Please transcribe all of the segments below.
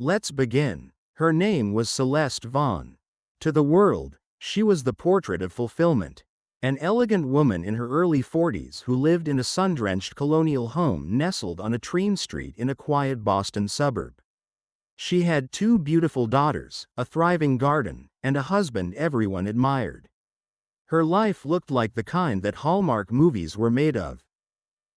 Let's begin. Her name was Celeste Vaughn. To the world, she was the portrait of fulfillment. An elegant woman in her early 40s who lived in a sun-drenched colonial home nestled on a Treen Street in a quiet Boston suburb. She had two beautiful daughters, a thriving garden, and a husband everyone admired. Her life looked like the kind that Hallmark movies were made of.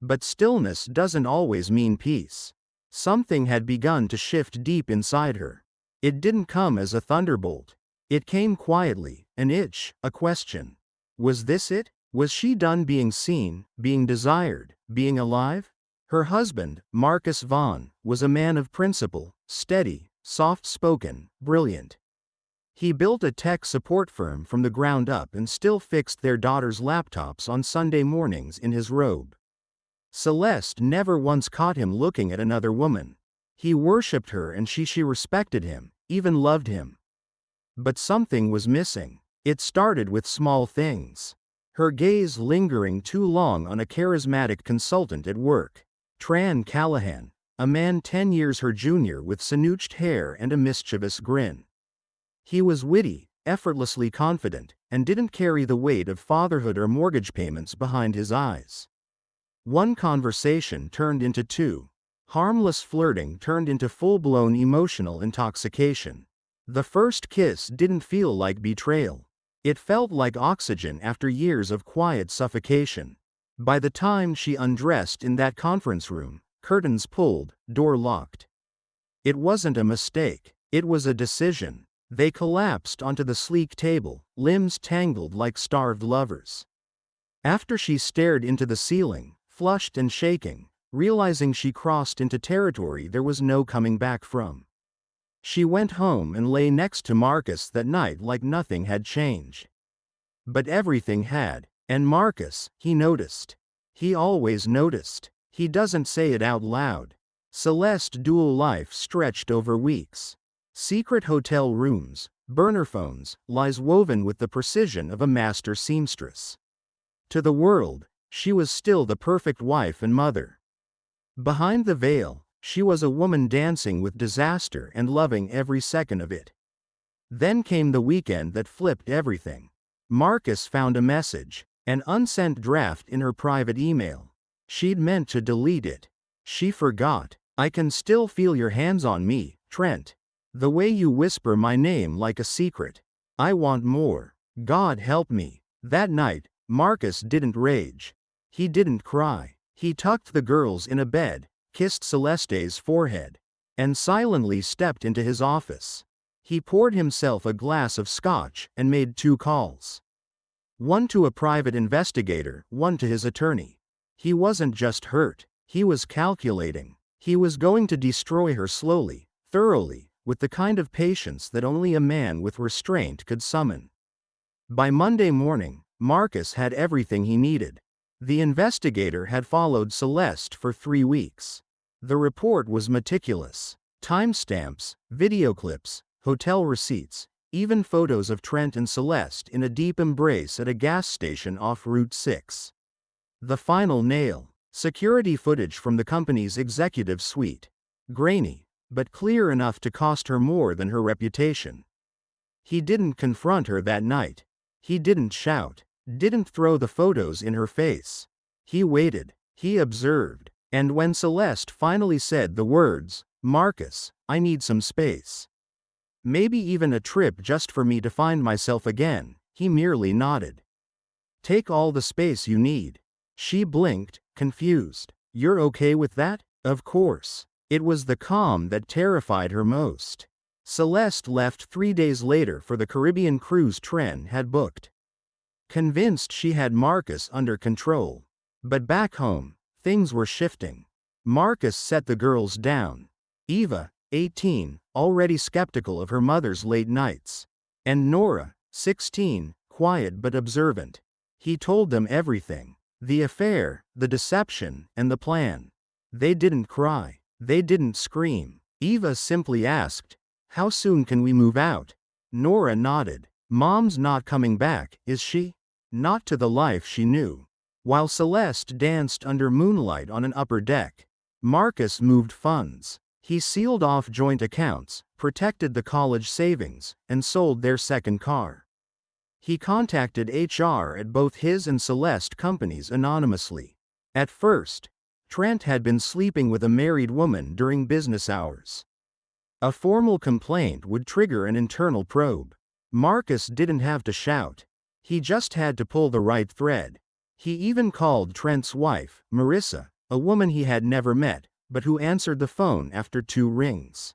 But stillness doesn't always mean peace. Something had begun to shift deep inside her. It didn't come as a thunderbolt. It came quietly, an itch, a question. Was this it? Was she done being seen, being desired, being alive? Her husband, Marcus Vaughn, was a man of principle, steady, soft-spoken, brilliant. He built a tech support firm from the ground up and still fixed their daughters' laptops on Sunday mornings in his robe. Celeste never once caught him looking at another woman. He worshipped her and she respected him, even loved him. But something was missing. It started with small things. Her gaze lingering too long on a charismatic consultant at work. Tran Callahan, a man 10 years her junior with snooched hair and a mischievous grin. He was witty, effortlessly confident, and didn't carry the weight of fatherhood or mortgage payments behind his eyes. One conversation turned into two. Harmless flirting turned into full-blown emotional intoxication. The first kiss didn't feel like betrayal. It felt like oxygen after years of quiet suffocation. By the time she undressed in that conference room, curtains pulled, door locked. It wasn't a mistake, it was a decision. They collapsed onto the sleek table, limbs tangled like starved lovers. After she stared into the ceiling, flushed and shaking, realizing she crossed into territory there was no coming back from. She went home and lay next to Marcus that night like nothing had changed. But everything had, and Marcus, he noticed. He always noticed. He doesn't say it out loud. Celeste's dual life stretched over weeks. Secret hotel rooms, burner phones, lies woven with the precision of a master seamstress. To the world, she was still the perfect wife and mother. Behind the veil, she was a woman dancing with disaster and loving every second of it. Then came the weekend that flipped everything. Marcus found a message, an unsent draft in her private email. She'd meant to delete it. She forgot. "I can still feel your hands on me, Trent. The way you whisper my name like a secret. I want more. God help me." That night, Marcus didn't rage. He didn't cry. He tucked the girls in a bed, kissed Celeste's forehead, and silently stepped into his office. He poured himself a glass of scotch and made 2 calls. One to a private investigator, one to his attorney. He wasn't just hurt, he was calculating. He was going to destroy her slowly, thoroughly, with the kind of patience that only a man with restraint could summon. By Monday morning, Marcus had everything he needed. The investigator had followed Celeste for 3 weeks. The report was meticulous. Timestamps, video clips, hotel receipts, even photos of Trent and Celeste in a deep embrace at a gas station off Route 6. The final nail, security footage from the company's executive suite. Grainy, but clear enough to cost her more than her reputation. He didn't confront her that night. He didn't shout, didn't throw the photos in her face. He waited, he observed, and when Celeste finally said the words, "Marcus, I need some space. Maybe even a trip just for me to find myself again," he merely nodded. "Take all the space you need." She blinked, confused. "You're okay with that?" Of course. It was the calm that terrified her most. Celeste left 3 days later for the Caribbean cruise Tren had booked. Convinced she had Marcus under control. But back home, things were shifting. Marcus set the girls down. Eva, 18, already skeptical of her mother's late nights. And Nora, 16, quiet but observant. He told them everything. The affair, the deception, and the plan. They didn't cry. They didn't scream. Eva simply asked, "How soon can we move out?" Nora nodded. "Mom's not coming back, is she?" Not to the life she knew. While Celeste danced under moonlight on an upper deck, Marcus moved funds. He sealed off joint accounts, protected the college savings, and sold their second car. He contacted HR at both his and Celeste companies anonymously. At first, Trent had been sleeping with a married woman during business hours. A formal complaint would trigger an internal probe. Marcus didn't have to shout. He just had to pull the right thread. He even called Trent's wife, Marissa, a woman he had never met, but who answered the phone after 2 rings.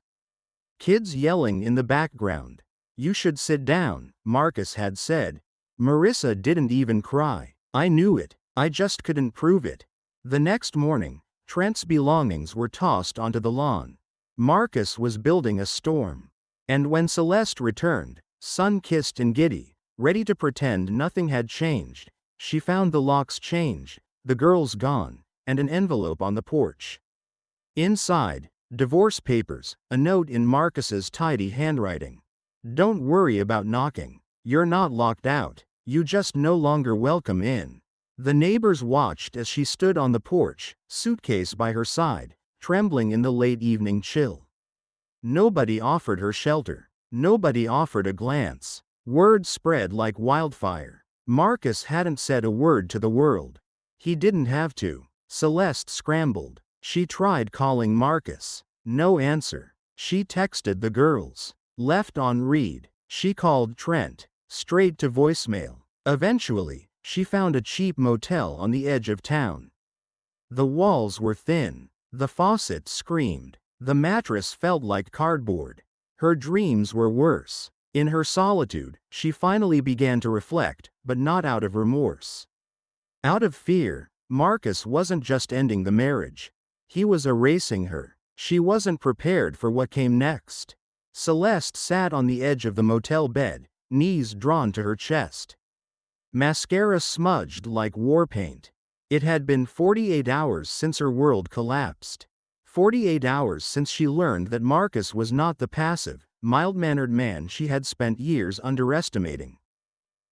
Kids yelling in the background. "You should sit down," Marcus had said. Marissa didn't even cry. "I knew it. I just couldn't prove it." The next morning, Trent's belongings were tossed onto the lawn. Marcus was building a storm. And when Celeste returned, sun-kissed and giddy, ready to pretend nothing had changed, she found the locks changed, the girls gone, and an envelope on the porch. Inside, divorce papers, a note in Marcus's tidy handwriting. "Don't worry about knocking. You're not locked out. You just no longer welcome in." The neighbors watched as she stood on the porch, suitcase by her side, trembling in the late evening chill. Nobody offered her shelter. Nobody offered a glance. Word spread like wildfire. Marcus hadn't said a word to the world. He didn't have to. Celeste scrambled. She tried calling Marcus. No answer. She texted the girls. Left on read. She called Trent. Straight to voicemail. Eventually, she found a cheap motel on the edge of town. The walls were thin. The faucet screamed. The mattress felt like cardboard. Her dreams were worse. In her solitude, she finally began to reflect, but not out of remorse. Out of fear. Marcus wasn't just ending the marriage. He was erasing her. She wasn't prepared for what came next. Celeste sat on the edge of the motel bed, knees drawn to her chest. Mascara smudged like war paint. It had been 48 hours since her world collapsed. 48 hours since she learned that Marcus was not the passive, mild-mannered man she had spent years underestimating.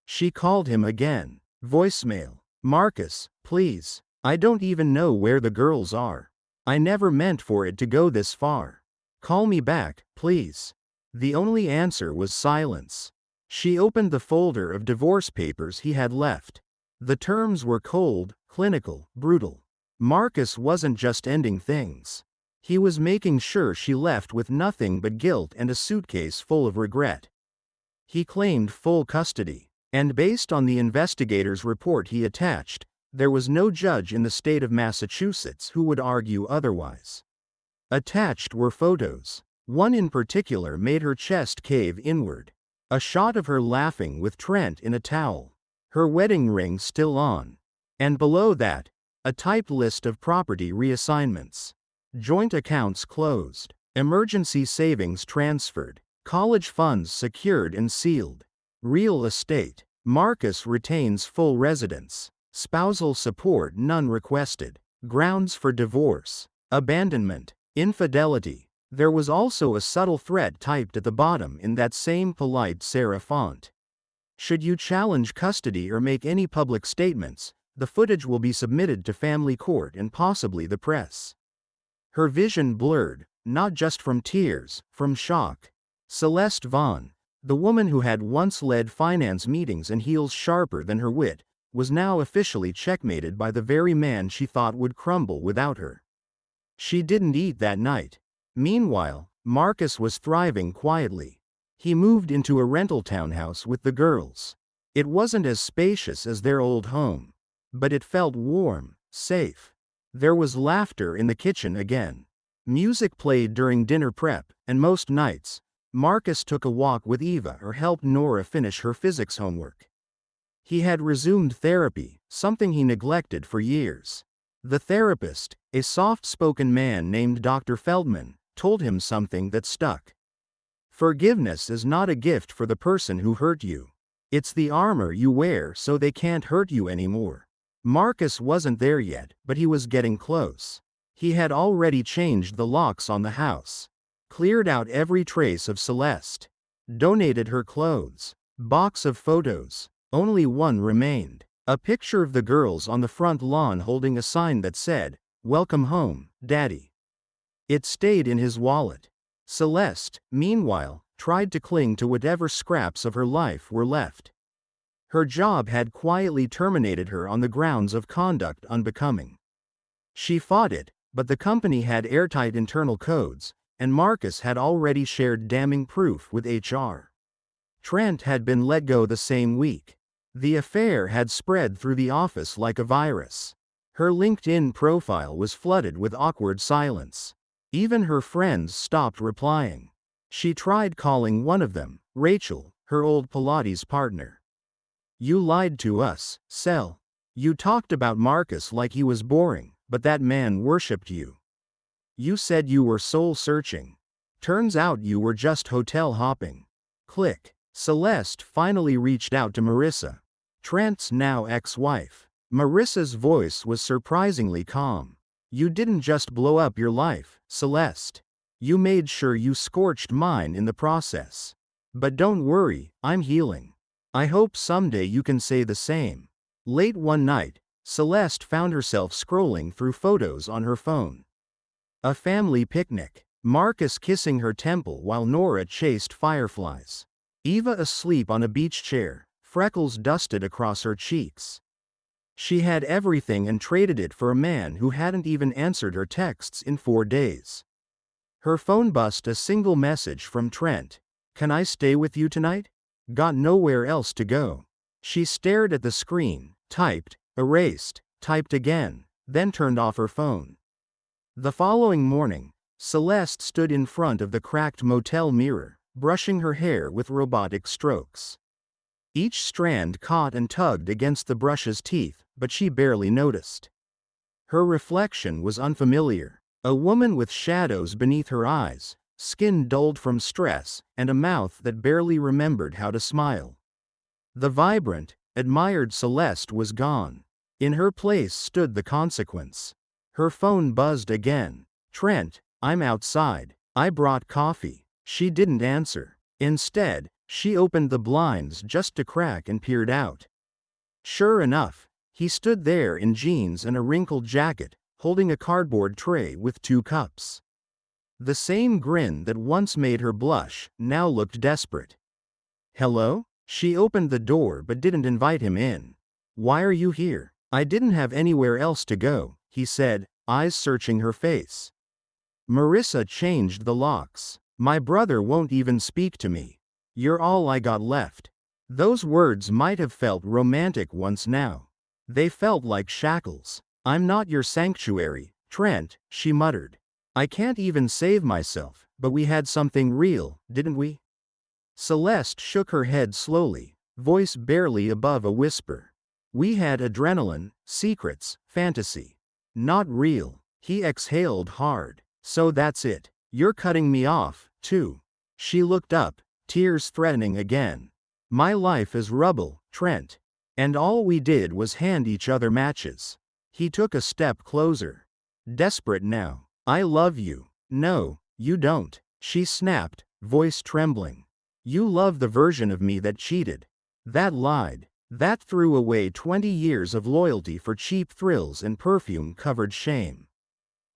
She called him again. Voicemail. "Marcus, please. I don't even know where the girls are. I never meant for it to go this far. Call me back, please." The only answer was silence. She opened the folder of divorce papers he had left. The terms were cold, clinical, brutal. Marcus wasn't just ending things. He was making sure she left with nothing but guilt and a suitcase full of regret. He claimed full custody, and based on the investigator's report he attached, there was no judge in the state of Massachusetts who would argue otherwise. Attached were photos. One in particular made her chest cave inward. A shot of her laughing with Trent in a towel. Her wedding ring still on. And below that, a typed list of property reassignments. Joint accounts closed. Emergency savings transferred. College funds secured and sealed. Real estate. Marcus retains full residence. Spousal support none requested. Grounds for divorce. Abandonment. Infidelity. There was also a subtle threat typed at the bottom in that same polite serif font. Should you challenge custody or make any public statements, the footage will be submitted to family court and possibly the press. Her vision blurred, not just from tears, from shock. Celeste Vaughn, the woman who had once led finance meetings and heels sharper than her wit, was now officially checkmated by the very man she thought would crumble without her. She didn't eat that night. Meanwhile, Marcus was thriving quietly. He moved into a rental townhouse with the girls. It wasn't as spacious as their old home, but it felt warm, safe. There was laughter in the kitchen again. Music played during dinner prep, and most nights, Marcus took a walk with Eva or helped Nora finish her physics homework. He had resumed therapy, something he neglected for years. The therapist, a soft-spoken man named Dr. Feldman, told him something that stuck. Forgiveness is not a gift for the person who hurt you. It's the armor you wear so they can't hurt you anymore. Marcus wasn't there yet, but he was getting close. He had already changed the locks on the house. Cleared out every trace of Celeste. Donated her clothes. Box of photos. Only one remained. A picture of the girls on the front lawn holding a sign that said, "Welcome home, Daddy." It stayed in his wallet. Celeste, meanwhile, tried to cling to whatever scraps of her life were left. Her job had quietly terminated her on the grounds of conduct unbecoming. She fought it, but the company had airtight internal codes, and Marcus had already shared damning proof with HR. Trent had been let go the same week. The affair had spread through the office like a virus. Her LinkedIn profile was flooded with awkward silence. Even her friends stopped replying. She tried calling one of them, Rachel, her old Pilates partner. "You lied to us, Cel. You talked about Marcus like he was boring, but that man worshipped you. You said you were soul-searching. Turns out you were just hotel hopping." Click. Celeste finally reached out to Marissa, Trent's now ex-wife. Marissa's voice was surprisingly calm. "You didn't just blow up your life, Celeste. You made sure you scorched mine in the process. But don't worry, I'm healing. I hope someday you can say the same." Late one night, Celeste found herself scrolling through photos on her phone. A family picnic. Marcus kissing her temple while Nora chased fireflies. Eva asleep on a beach chair, freckles dusted across her cheeks. She had everything and traded it for a man who hadn't even answered her texts in 4 days. Her phone buzzed a single message from Trent. "Can I stay with you tonight?" Got nowhere else to go. She stared at the screen, typed, erased, typed again, then turned off her phone. The following morning, Celeste stood in front of the cracked motel mirror, brushing her hair with robotic strokes. Each strand caught and tugged against the brush's teeth, but she barely noticed. Her reflection was unfamiliar. A woman with shadows beneath her eyes, skin dulled from stress, and a mouth that barely remembered how to smile. The vibrant, admired Celeste was gone. In her place stood the consequence. Her phone buzzed again. "Trent, I'm outside. I brought coffee." She didn't answer. Instead, she opened the blinds just a crack and peered out. Sure enough, he stood there in jeans and a wrinkled jacket, holding a cardboard tray with 2 cups. The same grin that once made her blush now looked desperate. "Hello?" She opened the door but didn't invite him in. "Why are you here?" "I didn't have anywhere else to go," he said, eyes searching her face. Marissa changed the locks. "My brother won't even speak to me. You're all I got left." Those words might have felt romantic once now. They felt like shackles. "I'm not your sanctuary, Trent," she muttered. "I can't even save myself, but we had something real, didn't we?" Celeste shook her head slowly, voice barely above a whisper. "We had adrenaline, secrets, fantasy. Not real." He exhaled hard. "So that's it. You're cutting me off, too." She looked up, tears threatening again. "My life is rubble, Trent. And all we did was hand each other matches." He took a step closer. Desperate now. "I love you." "No, you don't," she snapped, voice trembling. "You love the version of me that cheated. That lied. That threw away 20 years of loyalty for cheap thrills and perfume-covered shame."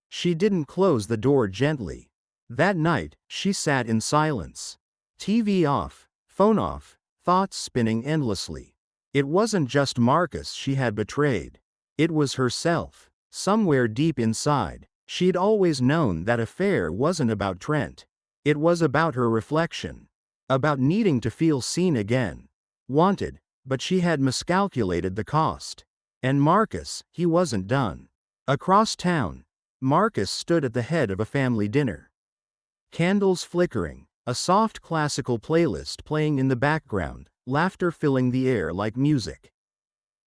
She didn't close the door gently. That night, she sat in silence. TV off, phone off, thoughts spinning endlessly. It wasn't just Marcus she had betrayed. It was herself. Somewhere deep inside, she'd always known that affair wasn't about Trent. It was about her reflection. About needing to feel seen again. Wanted, but she had miscalculated the cost. And Marcus, he wasn't done. Across town, Marcus stood at the head of a family dinner. Candles flickering, a soft classical playlist playing in the background, laughter filling the air like music.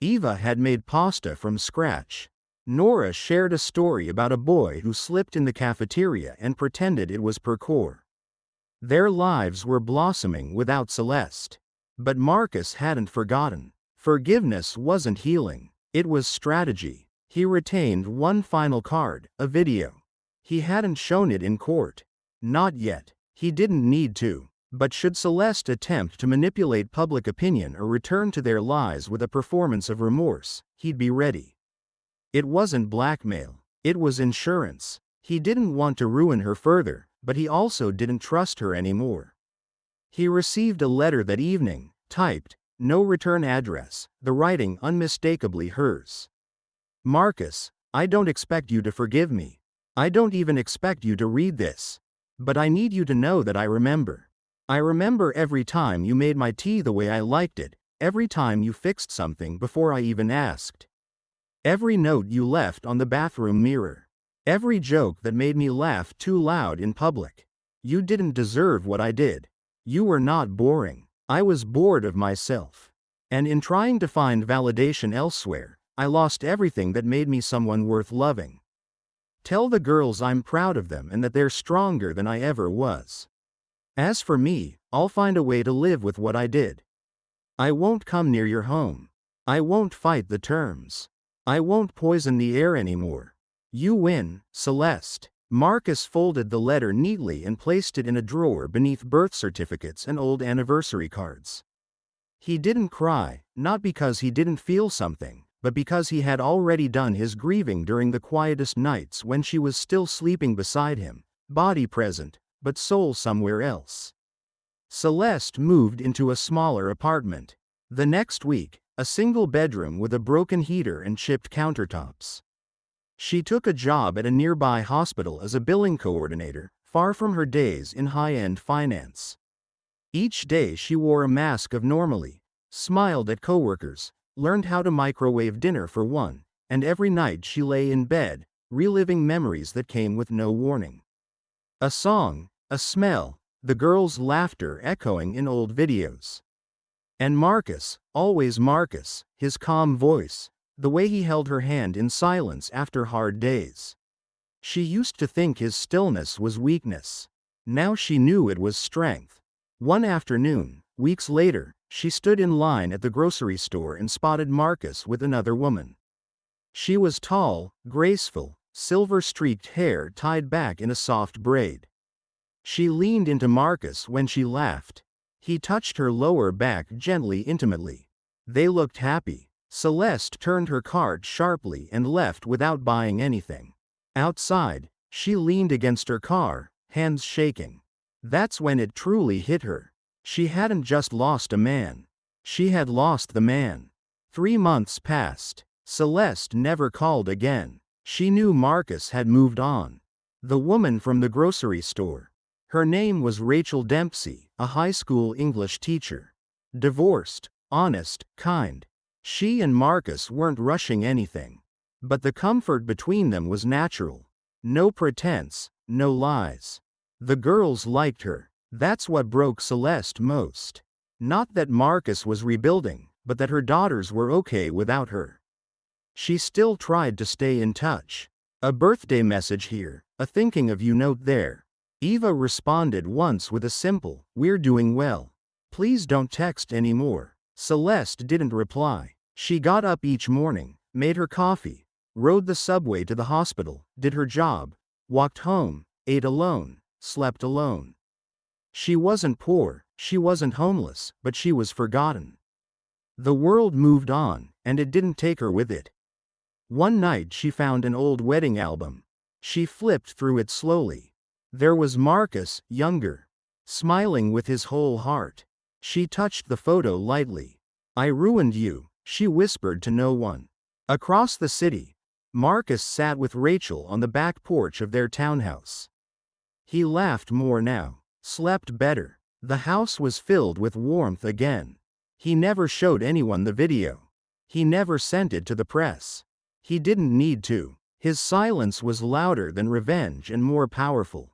Eva had made pasta from scratch. Nora shared a story about a boy who slipped in the cafeteria and pretended it was parkour. Their lives were blossoming without Celeste. But Marcus hadn't forgotten. Forgiveness wasn't healing. It was strategy. He retained one final card, a video. He hadn't shown it in court. Not yet. He didn't need to. But should Celeste attempt to manipulate public opinion or return to their lies with a performance of remorse, he'd be ready. It wasn't blackmail. It was insurance. He didn't want to ruin her further, but he also didn't trust her anymore. He received a letter that evening, typed, "No return address," the writing unmistakably hers. "Marcus, I don't expect you to forgive me. I don't even expect you to read this. But I need you to know that I remember. I remember every time you made my tea the way I liked it, every time you fixed something before I even asked. Every note you left on the bathroom mirror. Every joke that made me laugh too loud in public. You didn't deserve what I did. You were not boring. I was bored of myself. And in trying to find validation elsewhere, I lost everything that made me someone worth loving. Tell the girls I'm proud of them and that they're stronger than I ever was. As for me, I'll find a way to live with what I did. I won't come near your home. I won't fight the terms. I won't poison the air anymore. You win, Celeste." Marcus folded the letter neatly and placed it in a drawer beneath birth certificates and old anniversary cards. He didn't cry, not because he didn't feel something, but because he had already done his grieving during the quietest nights when she was still sleeping beside him, body present, but soul somewhere else. Celeste moved into a smaller apartment. The next week, a single bedroom with a broken heater and chipped countertops. She took a job at a nearby hospital as a billing coordinator, far from her days in high-end finance. Each day she wore a mask of normalcy, smiled at coworkers, learned how to microwave dinner for one, and every night she lay in bed, reliving memories that came with no warning. A song, a smell, the girls' laughter echoing in old videos. And Marcus, always Marcus, his calm voice, the way he held her hand in silence after hard days. She used to think his stillness was weakness. Now she knew it was strength. One afternoon, weeks later, she stood in line at the grocery store and spotted Marcus with another woman. She was tall, graceful, silver-streaked hair tied back in a soft braid. She leaned into Marcus when she laughed. He touched her lower back gently, intimately. They looked happy. Celeste turned her cart sharply and left without buying anything. Outside, she leaned against her car, hands shaking. That's when it truly hit her. She hadn't just lost a man. She had lost the man. 3 months passed. Celeste never called again. She knew Marcus had moved on. The woman from the grocery store. Her name was Rachel Dempsey, a high school English teacher. Divorced, honest, kind. She and Marcus weren't rushing anything. But the comfort between them was natural. No pretense, no lies. The girls liked her. That's what broke Celeste most. Not that Marcus was rebuilding, but that her daughters were okay without her. She still tried to stay in touch. A birthday message here, a thinking of you note there. Eva responded once with a simple, "We're doing well. Please don't text anymore." Celeste didn't reply. She got up each morning, made her coffee, rode the subway to the hospital, did her job, walked home, ate alone, slept alone. She wasn't poor, she wasn't homeless, but she was forgotten. The world moved on, and it didn't take her with it. One night she found an old wedding album. She flipped through it slowly. There was Marcus, younger, smiling with his whole heart. She touched the photo lightly. "I ruined you," she whispered to no one. Across the city, Marcus sat with Rachel on the back porch of their townhouse. He laughed more now, slept better. The house was filled with warmth again. He never showed anyone the video. He never sent it to the press. He didn't need to. His silence was louder than revenge and more powerful.